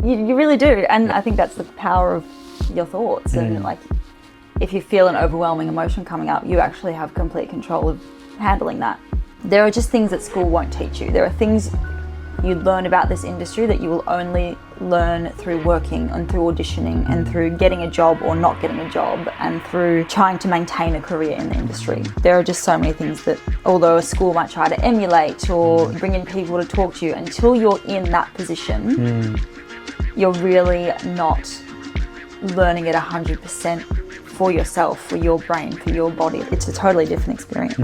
You really do. And I think that's the power of your thoughts. And like, if you feel an overwhelming emotion coming up, you actually have complete control of handling that. There are just things that school won't teach you. There are things you learn about this industry that you will only learn through working and through auditioning and through getting a job or not getting a job and through trying to maintain a career in the industry. There are just so many things that, although a school might try to emulate or bring in people to talk to you, until you're in that position, you're really not learning it 100% for yourself, for your brain, for your body. It's a totally different experience.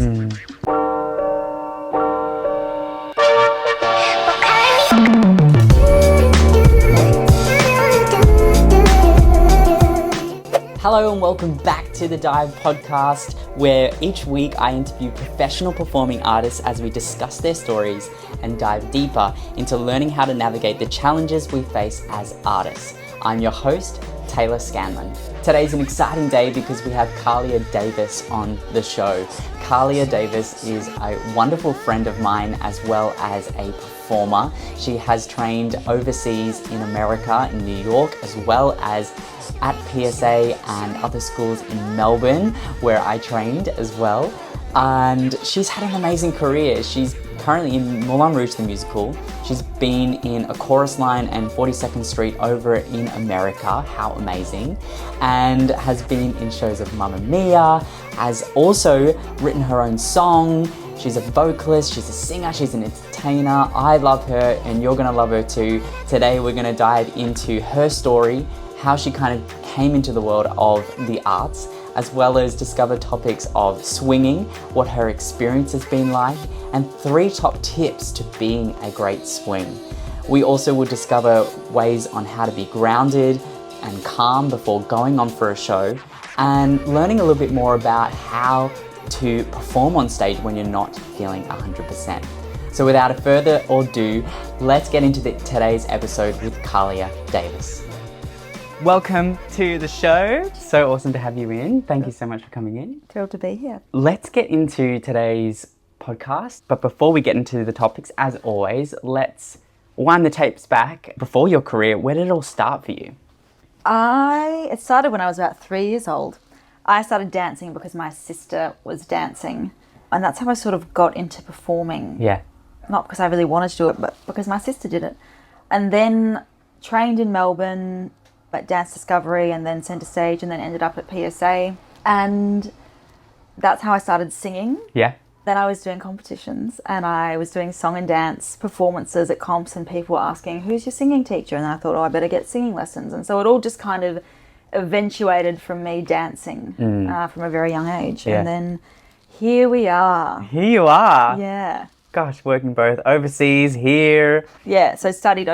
Hello and welcome back to the Dive podcast, where each week I interview professional performing artists as we discuss their stories and dive deeper into learning how to navigate the challenges we face as artists. I'm your host, Taylor Scanlon. Today's an exciting day because we have Kahlia Davis on the show. Kahlia Davis is a wonderful friend of mine as well as a performer. She has trained overseas in America, in New York, as well as at PSA and other schools in Melbourne, where I trained as well. And she's had an amazing career. She's currently in Moulin Rouge, the musical. She's been in A Chorus Line and 42nd Street over in America. How amazing. And has been in shows of Mamma Mia, has also written her own song. She's a vocalist, she's a singer, she's an entertainer. I love her and you're gonna love her too. Today we're gonna dive into her story, how she kind of came into the world of the arts, as well as discover topics of swinging, what her experience has been like, and 3 top tips to being a great swing. We also will discover ways on how to be grounded and calm before going on for a show, and learning a little bit more about how to perform on stage when you're not feeling 100%. So without a further ado, let's get into today's episode with Kahlia Davis. Welcome to the show. So awesome to have you in. Thank you so much for coming in. Thrilled to be here. Let's get into today's podcast. But before we get into the topics, as always, let's wind the tapes back. Before your career, where did it all start for you? It started when I was about 3 years old. I started dancing because my sister was dancing. And that's how I sort of got into performing. Yeah. Not because I really wanted to do it, but because my sister did it. And then trained in Melbourne at Dance Discovery and then Centre Stage and then ended up at PSA. And that's how I started singing. Yeah. Then I was doing competitions and I was doing song and dance performances at comps and people were asking, who's your singing teacher? And I thought, I better get singing lessons. And so it all just kind of eventuated from me dancing from a very young age. Yeah. And then here we are. Here you are. Yeah. Gosh, working both overseas, here. Yeah, so studied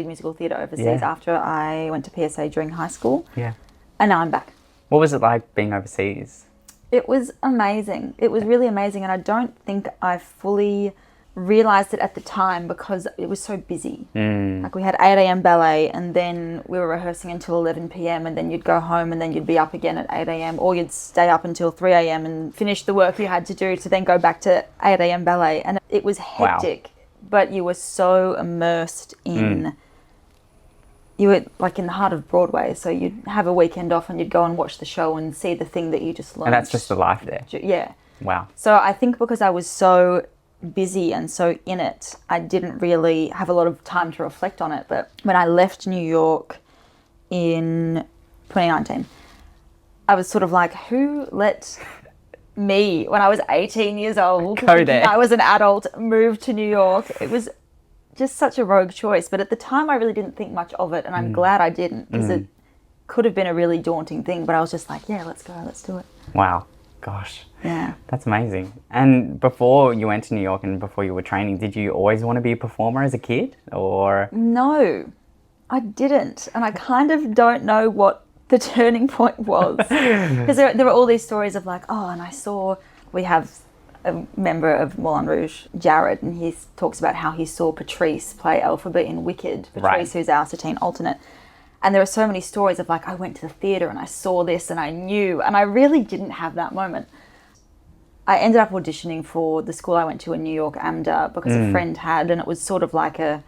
musical theatre overseas Yeah. after I went to PSA during high school. Yeah. And now I'm back. What was it like being overseas? It was amazing. It was really amazing. And I don't think I fully realised it at the time because it was so busy. Like we had 8 a.m. ballet and then we were rehearsing until 11 p.m. and then you'd go home and then you'd be up again at 8 a.m. or you'd stay up until 3 a.m. and finish the work you had to do to then go back to 8 a.m. ballet. And it was hectic, but you were so immersed in... You were like in the heart of Broadway, so you'd have a weekend off and you'd go and watch the show and see the thing that you just learned. And that's just the life there. Yeah. Wow. So I think because I was so busy and so in it, I didn't really have a lot of time to reflect on it. But when I left New York in 2019, I was sort of like, who let me, when I was 18 years old, Go there. I was an adult, move to New York? It was just such a rogue choice. But at the time, I really didn't think much of it. And I'm glad I didn't, because it could have been a really daunting thing. But I was just like, yeah, let's go, let's do it. Wow. Gosh. Yeah. That's amazing. And before you went to New York and before you were training, did you always want to be a performer as a kid, or? No, I didn't. And I kind of don't know what the turning point was. Because there were all these stories of like, and I saw, we have a member of Moulin Rouge, Jared, and he talks about how he saw Patrice play Elphaba in Wicked. Patrice, who's our Satine alternate. And there are so many stories of like, I went to the theatre and I saw this and I knew, and I really didn't have that moment. I ended up auditioning for the school I went to in New York, AMDA, because a friend had, and it was sort of like a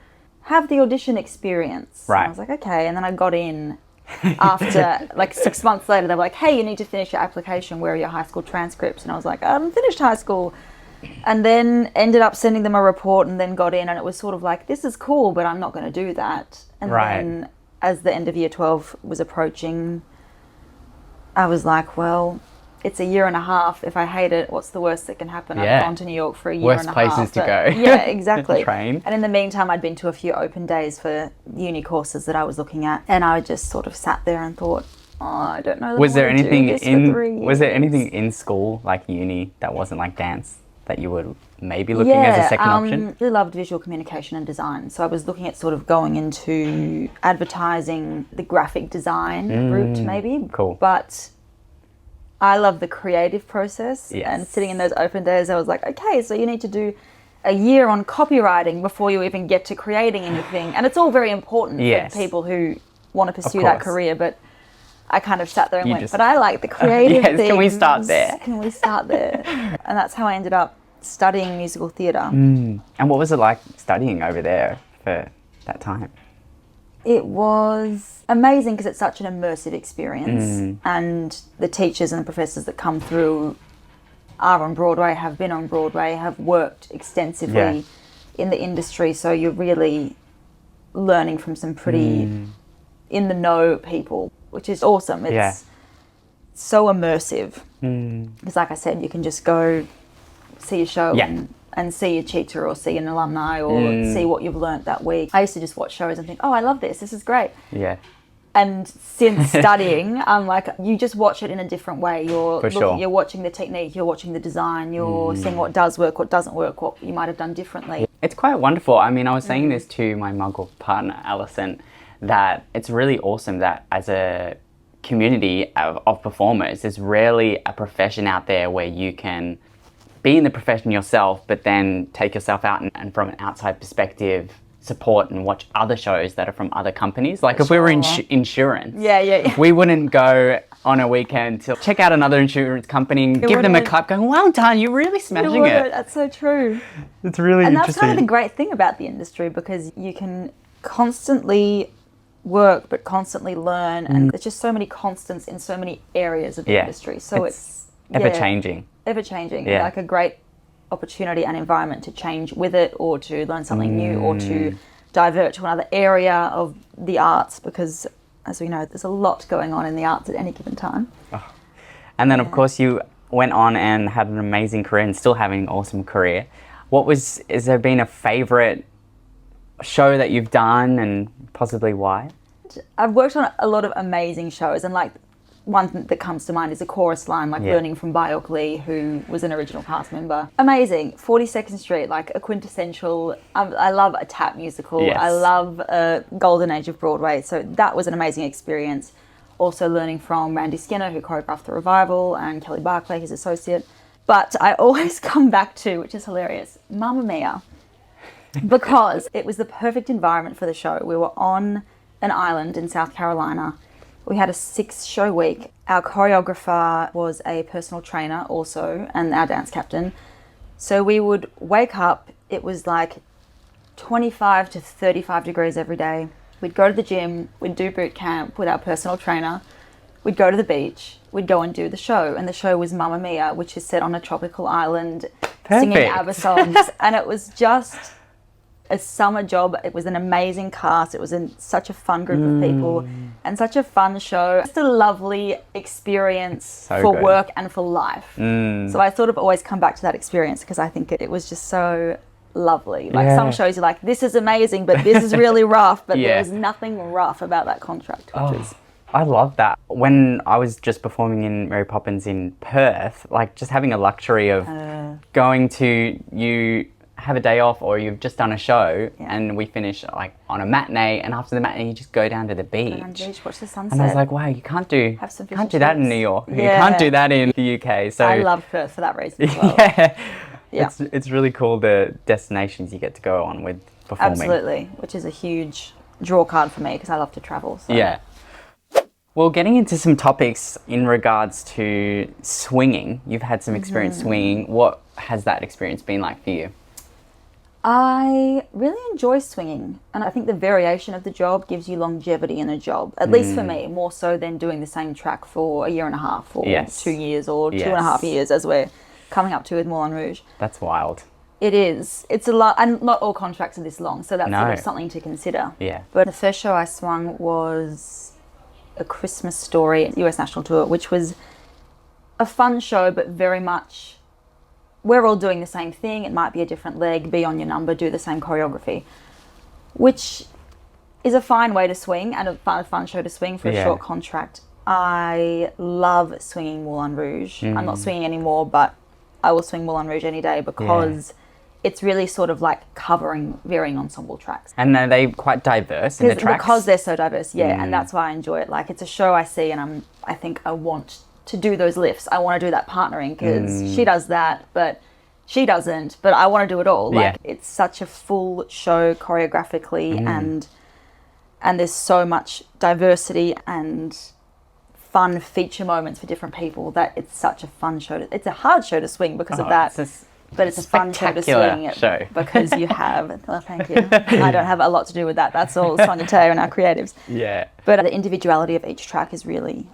have the audition experience. Right. And I was like, okay. And then I got in after, like 6 months later, they were like, hey, you need to finish your application. Where are your high school transcripts? And I was like, I haven't finished high school. And then ended up sending them a report and then got in. And it was sort of like, this is cool, but I'm not going to do that. And then as the end of year 12 was approaching, I was like, well, it's a year and a half. If I hate it, what's the worst that can happen? I've gone to New York for a year and a half. Worst places to go. Yeah, exactly. Train. And in the meantime, I'd been to a few open days for uni courses that I was looking at. And I just sort of sat there and thought, oh, I don't know. Was there anything in school, like uni, that wasn't like dance, that you were maybe looking as a second option? I really loved visual communication and design. So I was looking at sort of going into advertising, the graphic design route maybe. Cool. But I love the creative process. And sitting in those open days, I was like, okay, so you need to do a year on copywriting before you even get to creating anything. And it's all very important for people who want to pursue that career. But I kind of sat there and went, but I like the creative things. Can we start there? Can we start there? And that's how I ended up studying musical theatre. And what was it like studying over there for that time? It was amazing because it's such an immersive experience. And the teachers and the professors that come through are on Broadway, have been on Broadway, have worked extensively in the industry. So you're really learning from some pretty in the know people, which is awesome. It's so immersive. Because like I said, you can just go see a show and see a teacher or see an alumni or see what you've learnt that week. I used to just watch shows and think, oh, I love this. This is great. Yeah. And since studying, I'm like, you just watch it in a different way. You're watching the technique, you're watching the design, you're seeing what does work, what doesn't work, what you might have done differently. It's quite wonderful. I mean, I was saying this to my muggle partner, Alison, that it's really awesome that as a community of performers, there's rarely a profession out there where you can be in the profession yourself, but then take yourself out and from an outside perspective, support and watch other shows that are from other companies. Like if we were in insurance, we wouldn't go on a weekend to check out another insurance company and give them a clap going, well done, you're really smashing it. That's so true. It's really interesting. And that's kind of the great thing about the industry, because you can constantly work but constantly learn, and there's just so many constants in so many areas of the industry. So it's ever-changing. Ever-changing. Like a great opportunity and environment to change with it, or to learn something new, or to divert to another area of the arts, because as we know, there's a lot going on in the arts at any given time. And then of course you went on and had an amazing career and still having an awesome career. Has there been a favourite show that you've done, and possibly why? I've worked on a lot of amazing shows, and like one that comes to mind is a chorus line, like learning from Bioc Lee, who was an original cast member. Amazing. 42nd Street, like a quintessential, I love a tap musical. I love a golden age of Broadway. So that was an amazing experience. Also learning from Randy Skinner, who choreographed the revival, and Kelly Barclay, his associate. But I always come back to, which is hilarious, Mamma Mia, because it was the perfect environment for the show. We were on an island in South Carolina. We had a 6-show week. Our choreographer was a personal trainer also, and our dance captain. So we would wake up, it was like 25 to 35 degrees every day. We'd go to the gym, we'd do boot camp with our personal trainer. We'd go to the beach, we'd go and do the show. And the show was Mamma Mia, which is set on a tropical island, singing ABBA songs. And it was just a summer job. It was an amazing cast. It was such a fun group of people and such a fun show. Just a lovely experience work and for life. So I sort of always come back to that experience because I think it was just so lovely. Like some shows you're like, this is amazing, but this is really rough. But there was nothing rough about that contract, which is... I love that. When I was just performing in Mary Poppins in Perth, like just having a luxury of going to, you have a day off or you've just done a show and we finish like on a matinee, and after the matinee you just go down to the beach. Go down to the beach, watch the sunset. And I was like, wow, you can't do that in New York. You can't do that in the UK. So I love Perth for that reason as well. It's really cool the destinations you get to go on with performing. Absolutely, which is a huge draw card for me because I love to travel. So. Yeah. Well, getting into some topics in regards to swinging, you've had some experience swinging. What has that experience been like for you? I really enjoy swinging, and I think the variation of the job gives you longevity in a job, at least for me, more so than doing the same track for a year and a half or 2 years or 2.5 years as we're coming up to with Moulin Rouge. That's wild. It is. It's a lot, and not all contracts are this long, so that's sort of something to consider. Yeah. But the first show I swung was A Christmas Story at US National Tour, which was a fun show, but very much we're all doing the same thing. It might be a different leg, be on your number, do the same choreography, which is a fine way to swing and a fun show to swing for a short contract. I love swinging Moulin Rouge. I'm not swinging anymore, but I will swing Moulin Rouge any day because it's really sort of like covering varying ensemble tracks. And are they quite diverse in the tracks? Because they're so diverse, and that's why I enjoy it. Like, it's a show I see and I think I want to do those lifts. I want to do that partnering because she does that, but she doesn't, but I want to do it all. Like, it's such a full show choreographically and there's so much diversity and fun feature moments for different people that it's such a fun show. It's a hard show to swing because of that, but it's a fun show to swing because you have, thank you. I don't have a lot to do with that. That's all Sonia Teo and our creatives. Yeah. But the individuality of each track is really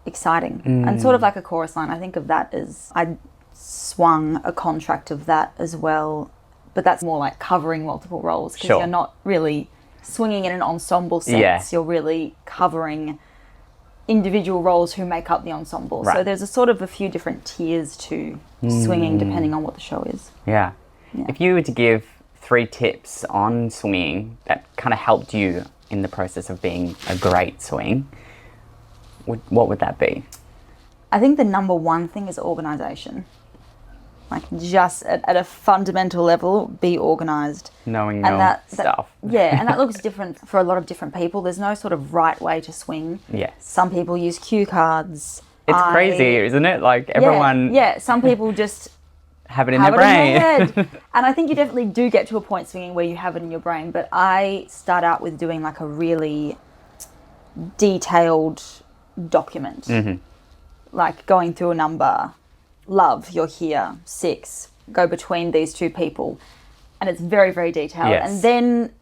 exciting and sort of like a chorus line. I think of that as I swung a contract of that as well, but that's more like covering multiple roles because you're not really swinging in an ensemble sense. You're really covering individual roles who make up the ensemble. So there's a sort of a few different tiers to swinging depending on what the show is. Yeah. If you were to give 3 tips on swinging that kind of helped you in the process of being a great swing, what would that be? I think the number one thing is organisation. Like, just at a fundamental level, be organised. Knowing your stuff. And that looks different for a lot of different people. There's no sort of right way to swing. Yes. Some people use cue cards. It's crazy, isn't it? Like, everyone... Yeah, some people just... have it in their brain. And I think you definitely do get to a point swinging where you have it in your brain, but I start out with doing like a really detailed document. Like going through a number, love, you're here, 6, go between these 2 people. And it's very, very detailed. And then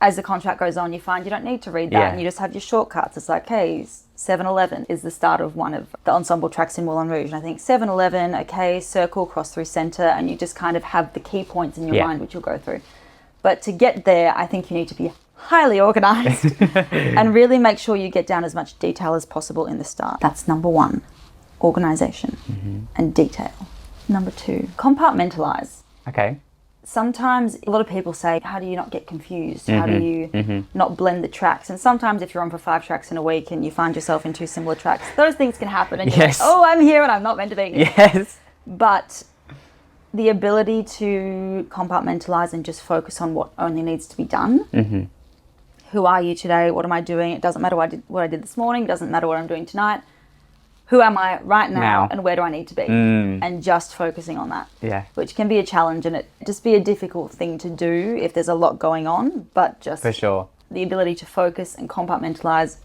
as the contract goes on, you find you don't need to read that and you just have your shortcuts. It's like, hey, 7-11 is the start of one of the ensemble tracks in Moulin Rouge. And I think 7-11, okay, circle, cross through centre, and you just kind of have the key points in your mind which you'll go through. But to get there, I think you need to be highly organised and really make sure you get down as much detail as possible in the start. That's number 1. Organisation and detail. Number 2, compartmentalise. Okay. Sometimes a lot of people say, how do you not get confused? How do you not blend the tracks? And sometimes if you're on for 5 tracks in a week and you find yourself in 2 similar tracks, those things can happen and you're like, oh, I'm here and I'm not meant to be here. Yes. But the ability to compartmentalise and just focus on what only needs to be done. Who are you today? What am I doing? It doesn't matter what I did this morning. It doesn't matter what I'm doing tonight. Who am I right now and where do I need to be? And just focusing on that. Yeah. Which can be a challenge and it just be a difficult thing to do if there's a lot going on, but just for sure. The ability to focus and compartmentalize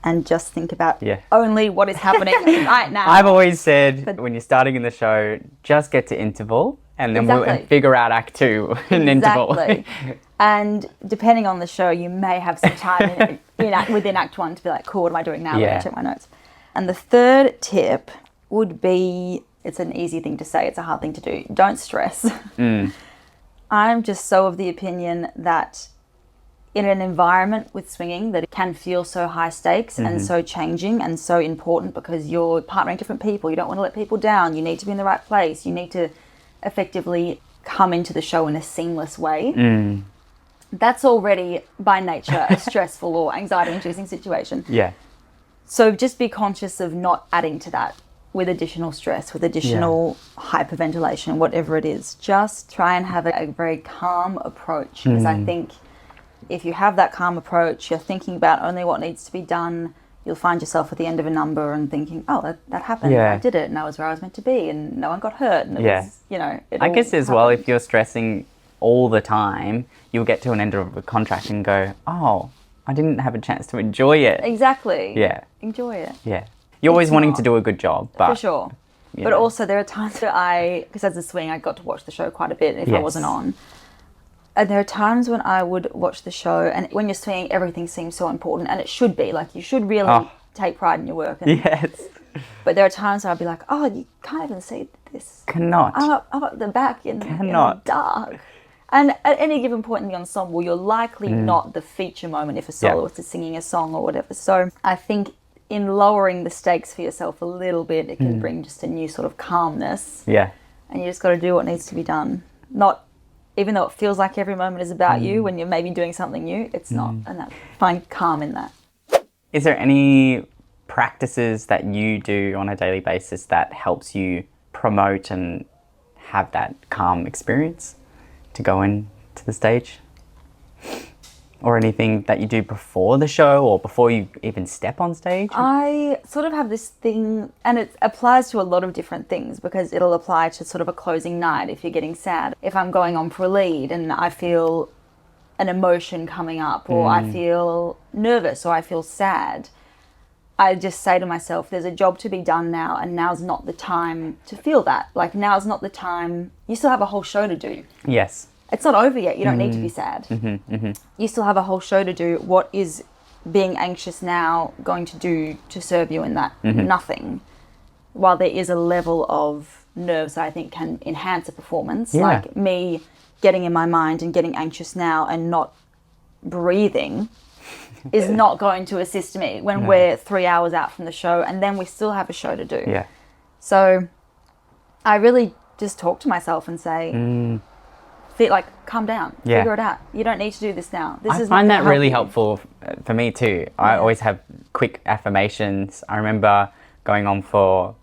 and just think about only what is happening right now. I've always said when you're starting in the show, just get to interval and then we'll figure out act 2 in interval. And depending on the show, you may have some time within act 1 to be like, cool, what am I doing now? Let me check my notes. And the third tip would be, it's an easy thing to say, it's a hard thing to do. Don't stress. I'm just so of the opinion that in an environment with swinging that it can feel so high stakes and so changing and so important because you're partnering different people. You don't want to let people down. You need to be in the right place. You need to effectively come into the show in a seamless way. That's already by nature a stressful or anxiety-inducing situation. Yeah. So just be conscious of not adding to that with additional stress, with additional hyperventilation, whatever it is. Just try and have a very calm approach because I think if you have that calm approach, you're thinking about only what needs to be done, you'll find yourself at the end of a number and thinking, oh, that happened, I did it, and I was where I was meant to be, and no one got hurt. And it was, it I all guess as happened. well, if you're stressing all the time, you'll get to an end of a contract and go, oh, I didn't have a chance to enjoy it. Exactly. Yeah. Enjoy it. Yeah. You're always wanting to do a good job, but for sure. you But know. also there are times where because as a swing, I got to watch the show quite a bit if I Yes. wasn't on. And there are times when I would watch the show, and when you're swinging, everything seems so important, and it should be. Like, you should really take pride in your work. And, Yes. But there are times where I'd be like, oh, you can't even see this. Cannot. I'm up the back in the dark. And at any given point in the ensemble, you're likely not the feature moment if a soloist is singing a song or whatever. So I think in lowering the stakes for yourself a little bit, it can bring just a new sort of calmness. Yeah. And you just got to do what needs to be done. Not, even though it feels like every moment is about you when you're maybe doing something new, it's not. And find calm in that. Is there any practices that you do on a daily basis that helps you promote and have that calm experience to go into the stage? Or anything that you do before the show or before you even step on stage? I sort of have this thing, and it applies to a lot of different things because it'll apply to sort of a closing night if you're getting sad. If I'm going on for a lead and I feel an emotion coming up, or I feel nervous, or I feel sad, I just say to myself, there's a job to be done now, and now's not the time to feel that. Like, now's not the time. You still have a whole show to do. Yes. It's not over yet. You don't need to be sad. You still have a whole show to do. What is being anxious now going to do to serve you in that? Nothing. While there is a level of nerves that I think can enhance a performance, like me getting in my mind and getting anxious now and not breathing is not going to assist me when we're 3 hours out from the show, and then we still have a show to do. Yeah. So I really just talk to myself and say, like, calm down, figure it out. You don't need to do this now. This I is find not that gonna really help helpful for me too. I always have quick affirmations. I remember going on for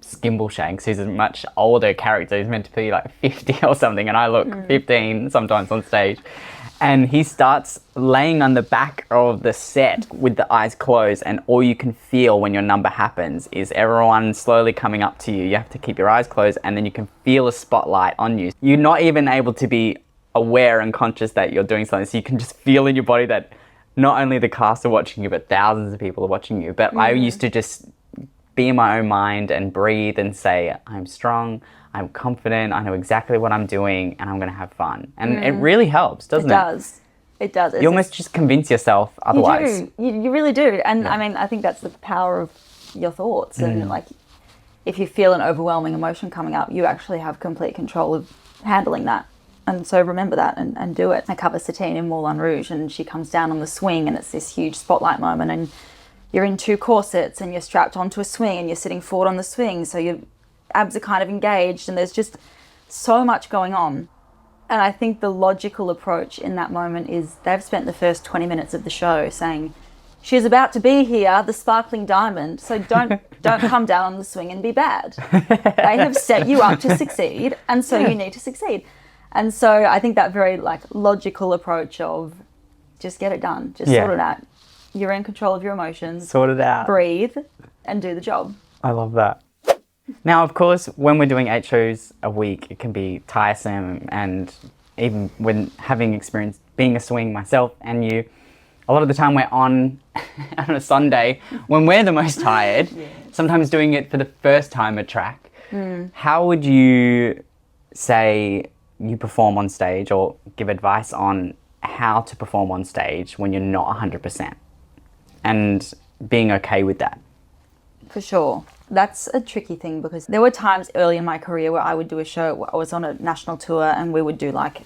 Skimbleshanks, who's a much older character. He's meant to be like 50 or something, and I look 15 sometimes on stage. And he starts laying on the back of the set with the eyes closed, and all you can feel when your number happens is everyone slowly coming up to you. You have to keep your eyes closed, and then you can feel a spotlight on you. You're not even able to be aware and conscious that you're doing something, so you can just feel in your body that not only the cast are watching you, but thousands of people are watching you. But I used to just be in my own mind and breathe and say, I'm strong, I'm confident, I know exactly what I'm doing, and I'm going to have fun. And it really helps, doesn't it? It does. It does. You almost just convince yourself otherwise. You do. You really do. And I mean, I think that's the power of your thoughts. And like, if you feel an overwhelming emotion coming up, you actually have complete control of handling that. And so remember that and do it. I cover Satine in Moulin Rouge, and she comes down on the swing, and it's this huge spotlight moment, and you're in two corsets and you're strapped onto a swing and you're sitting forward on the swing, so your abs are kind of engaged, and there's just so much going on. And I think the logical approach in that moment is they've spent the first 20 minutes of the show saying, she's about to be here, the sparkling diamond, so don't come down on the swing and be bad. They have set you up to succeed, and so you need to succeed. And so I think that very like logical approach of just get it done, just sort it out. You're in control of your emotions. Sort it out. Breathe and do the job. I love that. Now, of course, when we're doing 8 shows a week, it can be tiresome, and even when having experienced being a swing myself and you, a lot of the time we're on a Sunday when we're the most tired, sometimes doing it for the first time a track. How would you say you perform on stage, or give advice on how to perform on stage when you're not 100%? And being okay with that. For sure. That's a tricky thing, because there were times early in my career where I would do a show. I was on a national tour and we would do like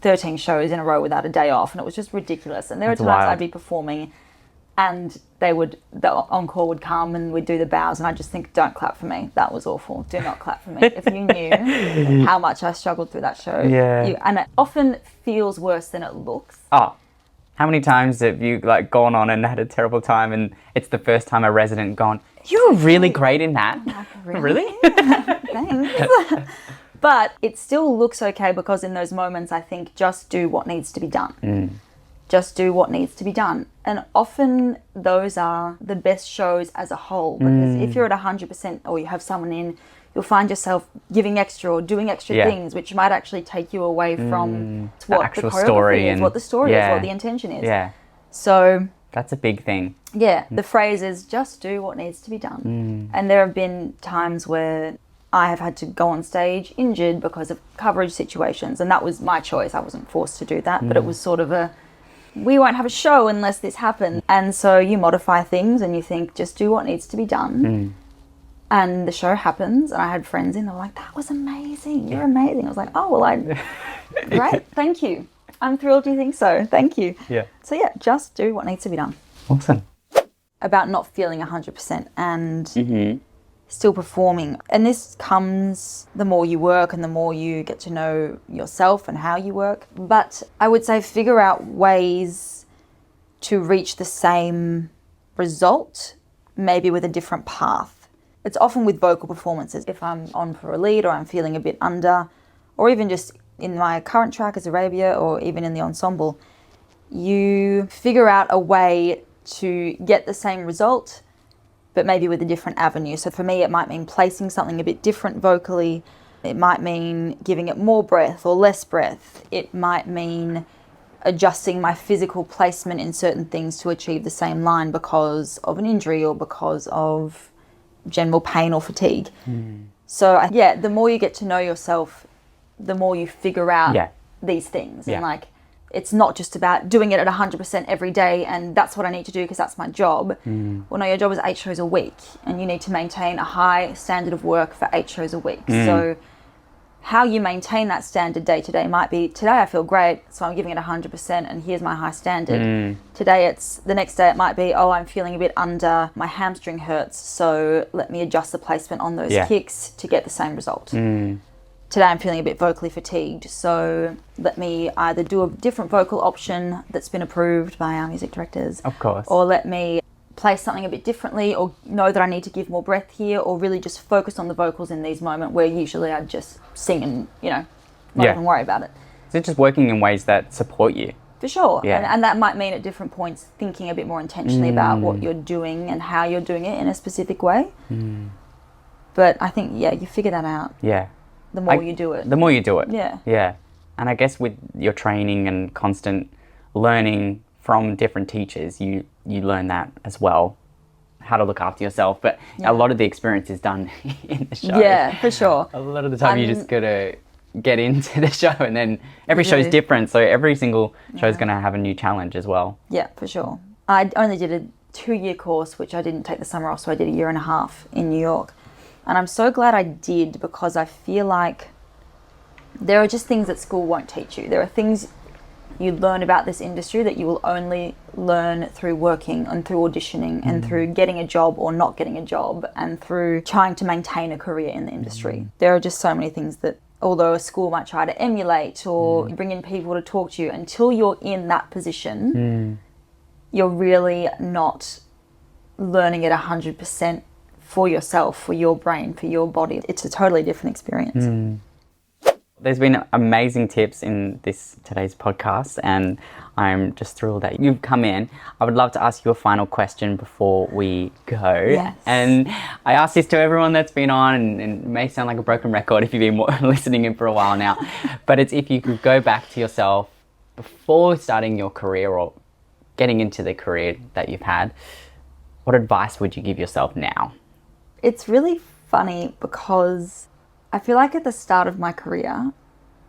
13 shows in a row without a day off, and it was just ridiculous. And there were times wild. I'd be performing and the encore would come and we'd do the bows, and I'd just think, don't clap for me. That was awful. Do not clap for me. If you knew how much I struggled through that show. And it often feels worse than it looks. Oh. How many times have you like gone on and had a terrible time, and it's the first time a resident gone, you were really great in that. Really? Thanks. But it still looks okay, because in those moments I think just do what needs to be done. Just do what needs to be done. And often those are the best shows as a whole, because if you're at 100% or you have someone in, you'll find yourself giving extra or doing extra things, which might actually take you away from what the choreography is, what the story is, what the intention is. Yeah. So that's a big thing. Yeah, the phrase is just do what needs to be done. And there have been times where I have had to go on stage injured because of coverage situations, and that was my choice. I wasn't forced to do that, but it was sort of we won't have a show unless this happens. And so you modify things and you think, just do what needs to be done. And the show happens, and I had friends in, they were like, that was amazing, you're amazing. I was like, oh, well, great, thank you. I'm thrilled you think so, thank you. Yeah. So yeah, just do what needs to be done. Awesome. About not feeling 100% and still performing. And this comes the more you work and the more you get to know yourself and how you work. But I would say figure out ways to reach the same result, maybe with a different path. It's often with vocal performances. If I'm on for a lead or I'm feeling a bit under, or even just in my current track as Arabia or even in the ensemble, you figure out a way to get the same result, but maybe with a different avenue. So for me, it might mean placing something a bit different vocally. It might mean giving it more breath or less breath. It might mean adjusting my physical placement in certain things to achieve the same line because of an injury or because of general pain or fatigue. So the more you get to know yourself, the more you figure out these things. And like, it's not just about doing it at 100% every day and that's what I need to do because that's my job. Well, no, your job is 8 shows a week and you need to maintain a high standard of work for 8 shows a week. So how you maintain that standard day to day might be, today I feel great, so I'm giving it 100% and here's my high standard. Today the next day it might be, oh, I'm feeling a bit under, my hamstring hurts, so let me adjust the placement on those kicks to get the same result. Today I'm feeling a bit vocally fatigued, so let me either do a different vocal option that's been approved by our music directors. Of course. Or let me play something a bit differently, or know that I need to give more breath here, or really just focus on the vocals in these moments where usually I'd just sing and, not even worry about it. So it's just working in ways that support you. For sure. Yeah. And that might mean at different points thinking a bit more intentionally about what you're doing and how you're doing it in a specific way. But I think, you figure that out. Yeah. The more you do it. The more you do it. Yeah. Yeah. And I guess with your training and constant learning from different teachers, you learn that as well, how to look after yourself. But a lot of the experience is done in the show. Yeah, for sure. A lot of the time you just got to get into the show, and then every show's different. So every single show's going to have a new challenge as well. Yeah, for sure. I only did a 2-year course, which I didn't take the summer off, so I did a 1.5 years in New York. And I'm so glad I did, because I feel like there are just things that school won't teach you. There are things you learn about this industry that you will only learn through working and through auditioning and through getting a job or not getting a job and through trying to maintain a career in the industry. There are just so many things that, although a school might try to emulate or bring in people to talk to you, until you're in that position, you're really not learning it 100% for yourself, for your brain, for your body. It's a totally different experience. There's been amazing tips in today's podcast, and I'm just thrilled that you've come in. I would love to ask you a final question before we go. Yes. And I ask this to everyone that's been on, and it may sound like a broken record if you've been listening in for a while now, but it's if you could go back to yourself before starting your career or getting into the career that you've had, what advice would you give yourself now? It's really funny because I feel like at the start of my career,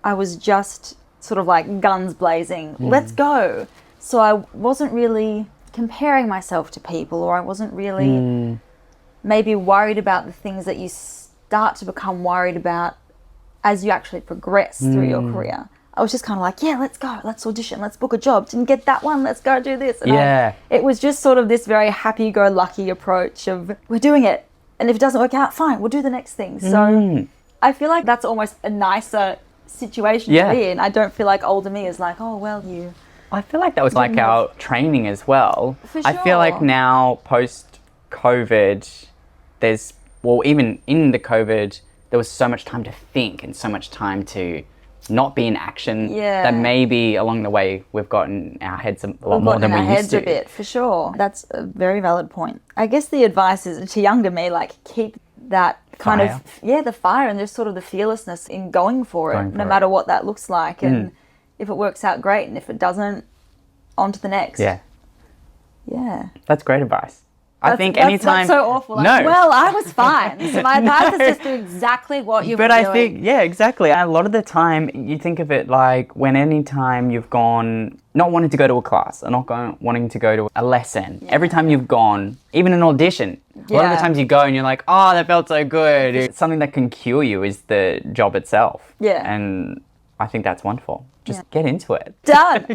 I was just sort of like guns blazing, let's go. So I wasn't really comparing myself to people, or I wasn't really maybe worried about the things that you start to become worried about as you actually progress through your career. I was just kind of like, yeah, let's go, let's audition, let's book a job. Didn't get that one, let's go do this. And it was just sort of this very happy-go-lucky approach of, we're doing it. And if it doesn't work out, fine, we'll do the next thing. So I feel like that's almost a nicer situation to be in. I don't feel like older me is like, oh, well, you... I feel like that was like our training as well. For sure. I feel like now, post-COVID, even in the COVID, there was so much time to think and so much time to not be in action that maybe along the way we've gotten our heads a lot more than we used to. A bit, for sure. That's a very valid point. I guess the advice is to younger me, like, keep that kind of the fire and just sort of the fearlessness in going for it, no matter what that looks like. And if it works out, great, and if it doesn't, on to the next. Yeah. That's great advice. I think That's anytime... so awful. Like, No. well, I was fine. So my advice is just do exactly what you've been doing. But I think, yeah, exactly. A lot of the time, you think of it like when any time you've gone, not wanting to go to a class, or not wanting to go to a lesson. Every time you've gone, even an audition, a lot of the times you go and you're like, oh, that felt so good. It's something that can cure you is the job itself. Yeah. And I think that's wonderful. Just get into it. Done.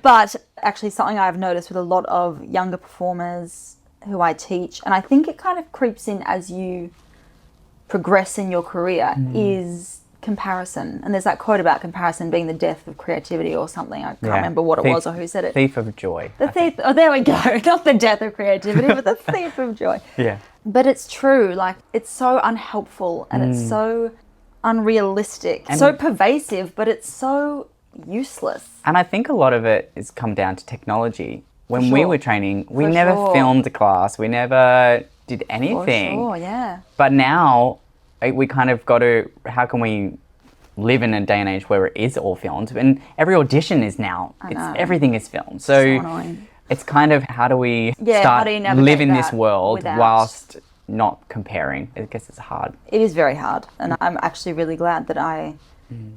But actually something I've noticed with a lot of younger performers who I teach, and I think it kind of creeps in as you progress in your career, is comparison. And there's that quote about comparison being the death of creativity or something. I can't remember what it was or who said it. Thief of joy. The thief. Oh, there we go. Not the death of creativity, but the thief of joy. Yeah. But it's true. Like, it's so unhelpful and it's so unrealistic, so pervasive, but it's so useless. And I think a lot of it has come down to technology. When we were training, we never filmed a class. We never did anything. For sure, yeah. But now we kind of got to, how can we live in a day and age where it is all filmed? And every audition is now, everything is filmed. So annoying. It's kind of how do we how do you navigate live in this that world without... whilst not comparing? I guess it's hard. It is very hard. And I'm actually really glad that I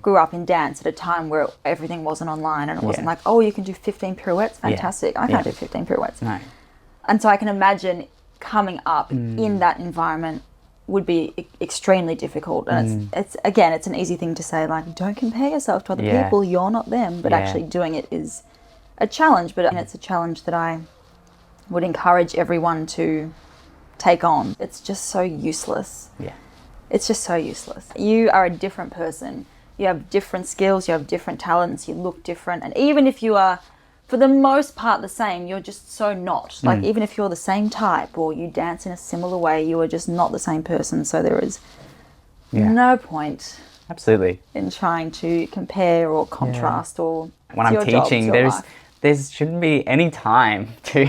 grew up in dance at a time where everything wasn't online and it wasn't like, oh, you can do 15 pirouettes. Fantastic. I can't do 15 pirouettes. No. And so I can imagine coming up in that environment would be extremely difficult. And it's again, it's an easy thing to say, like, don't compare yourself to other people. You're not them. But actually doing it is a challenge. But it's a challenge that I would encourage everyone to take on. It's just so useless. Yeah. It's just so useless. You are a different person. You have different skills, you have different talents, you look different. And even if you are, for the most part, the same, you're just so not. Like, even if you're the same type or you dance in a similar way, you are just not the same person. So there is no point in trying to compare or contrast or... When I'm teaching, there shouldn't be any time to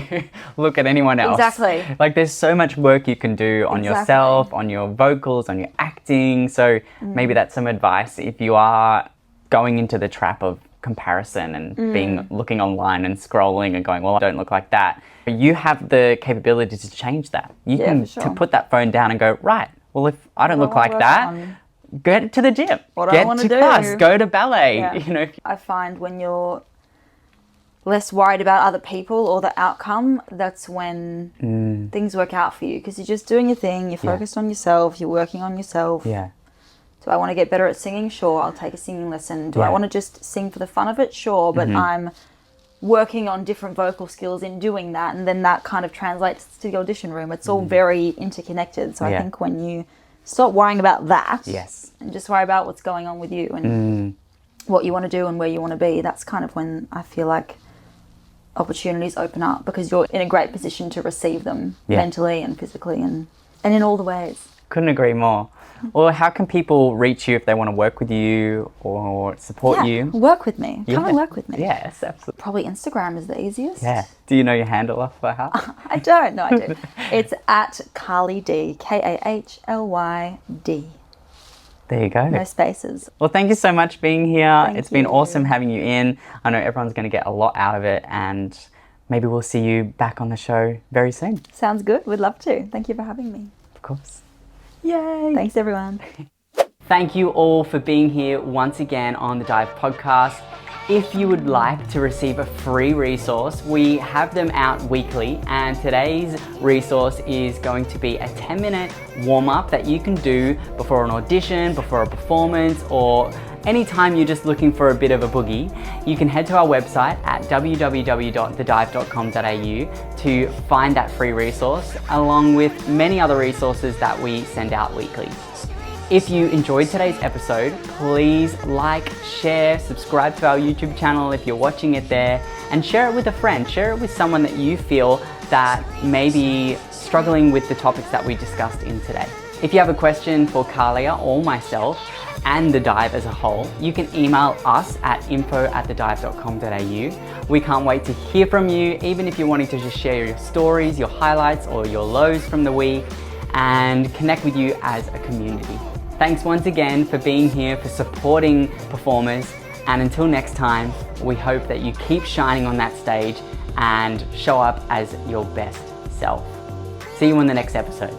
look at anyone else. Exactly. Like, there's so much work you can do on yourself, on your vocals, on your acting. So maybe that's some advice if you are going into the trap of comparison and looking online and scrolling and going, well, I don't look like that. You have the capability to change that. You can to put that phone down and go, right, well, if I don't look like that, get to the gym. Get to class, go to ballet. You know. I find when you're less worried about other people or the outcome, that's when things work out for you, because you're just doing your thing, you're focused on yourself, you're working on yourself. Yeah. Do I want to get better at singing? Sure, I'll take a singing lesson. Do I want to just sing for the fun of it? Sure, but I'm working on different vocal skills in doing that, and then that kind of translates to the audition room. It's all very interconnected. So I think when you stop worrying about that and just worry about what's going on with you and what you want to do and where you want to be, that's kind of when I feel like opportunities open up, because you're in a great position to receive them mentally and physically and in all the ways. Couldn't agree more. Well, how can people reach you if they want to work with you or support you? Work with me. Come and work with me. Yes, absolutely. Probably Instagram is the easiest. Yeah. Do you know your handle off by heart? I don't. No, I do. It's at Kahly D, KAHLYD. There you go. No spaces. Well, thank you so much for being here. It's been you. awesome having you in. I know everyone's going to get a lot out of it, and maybe we'll see you back on the show very soon. Sounds good. We'd love to. Thank you for having me. Of course. Yay. Thanks, everyone. Thank you all for being here once again on the Dive Podcast. If you would like to receive a free resource, we have them out weekly, and today's resource is going to be a 10-minute warm-up that you can do before an audition, before a performance, or anytime you're just looking for a bit of a boogie. You can head to our website at www.thedive.com.au to find that free resource, along with many other resources that we send out weekly. If you enjoyed today's episode, please like, share, subscribe to our YouTube channel if you're watching it there, and share it with a friend. Share it with someone that you feel that may be struggling with the topics that we discussed in today. If you have a question for Kahlia or myself and the Dive as a whole, you can email us at info@thedive.com.au. We can't wait to hear from you, even if you're wanting to just share your stories, your highlights, or your lows from the week, and connect with you as a community. Thanks once again for being here, for supporting performers, and until next time, we hope that you keep shining on that stage and show up as your best self. See you in the next episode.